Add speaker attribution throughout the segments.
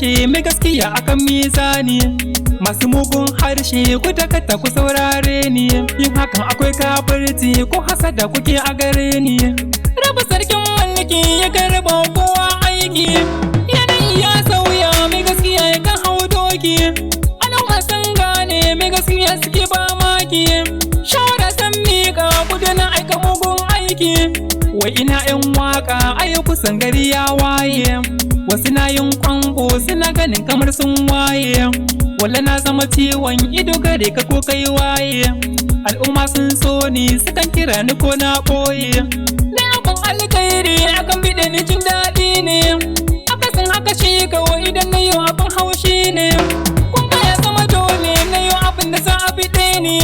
Speaker 1: kashe mai gaskiya akan mizani. Masu mugun harshe ku dakata ku saurare ni, yin hakan akwai kafirci ko hasada kuke a gare ni. Raba sarkin mallaki ya karba kowa aiki, yanayi ya sauya mai gaskiya ya kan hau doki. Al'umma sun gane mai gaskiya suke ba maki, shawara san miƙa kudu na aika mugun aiki. Wai ina yan waka ayo kusan gari ya waye, wasu na yin kwango suna ganin kamar sun waye. Walla na zama ciwon ido gare ka ko kai waye, al'umma sun so ni sukan kira ni ko na ɓoye. Na abin alkhairi akan biɗe ni jin daɗi ne, akasin haka shi kawai idan na yau abin haushi ne. Kun ga ya zama dole na yau abin da za a biɗe ni,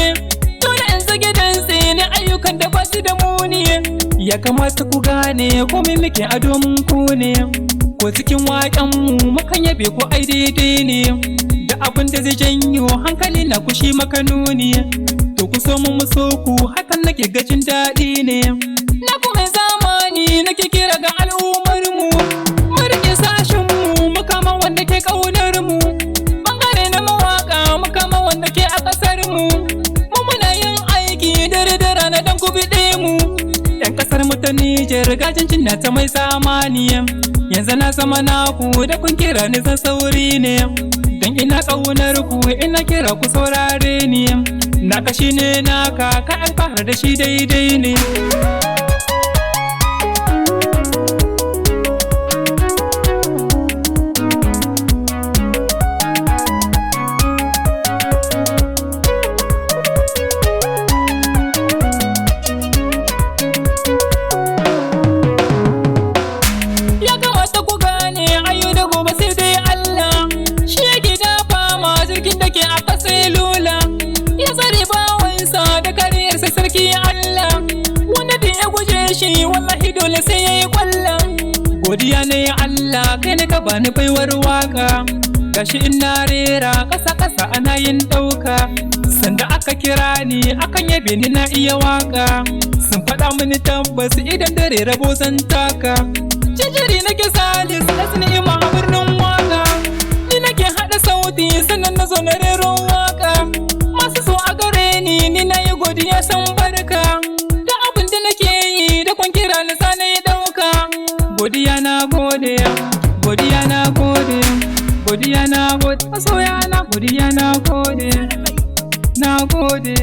Speaker 1: dole in zage dantse ni ayyukan da ba su da muni. Ya kamata ku gane komai muke a domin ku ne, ko cikin waƙenmu mukan yabe ku ai daidai ne. Da abin da zai janyo hankali na kushi maka nuni, to ku so mu so ku hakan nake gajin daɗi ne. Na kuma zamani nake kira ga al'ummar mu, mu rike sashin mu kama wanda ke ƙaunar mu, bangare na mawaƙa mu kama wanda ke a ƙasar mu. Mu muna yin aiki dare da rana dan ku biɗe mu. Yan ƙasar mu ta Nijar gajin na ta mai zamani, yanzu na zama naku da kun kira ni zan sauri ne. Dan ina ƙaunar ku ina kira ku saurare ni, naka shi ne naka ka alfahar da shi daidai ne. Ya kamata ku gane ayo da gobe sai dai Allah, shi yake dafa ma jirgin da ke a ƙasa lula. Ya tsare bawansa da kariyarsa sarki Allah, wanda da ya guje shi wallahi dole sai ya yi kwalla. Godiya ne Allah kai ne ka bani baiwar waka, gashi ina rera ƙasa ana yin ɗauka. Sanda aka kira ni akan yabe ni na iya waka, sun faɗa mini tabbas idan dare rabo zan taka. Jijiri nake Salis S Ni'ima a birnin waka, ni nake haɗa sauti sannan na zo na rero waka. Masu so a gare ni na yi godiya san barka, da abin da nake yi da kwan kira na sa na yi ɗauka. Godiya na gode, godiya na gode, godiya na gode, masoya na godiya na gode, na gode.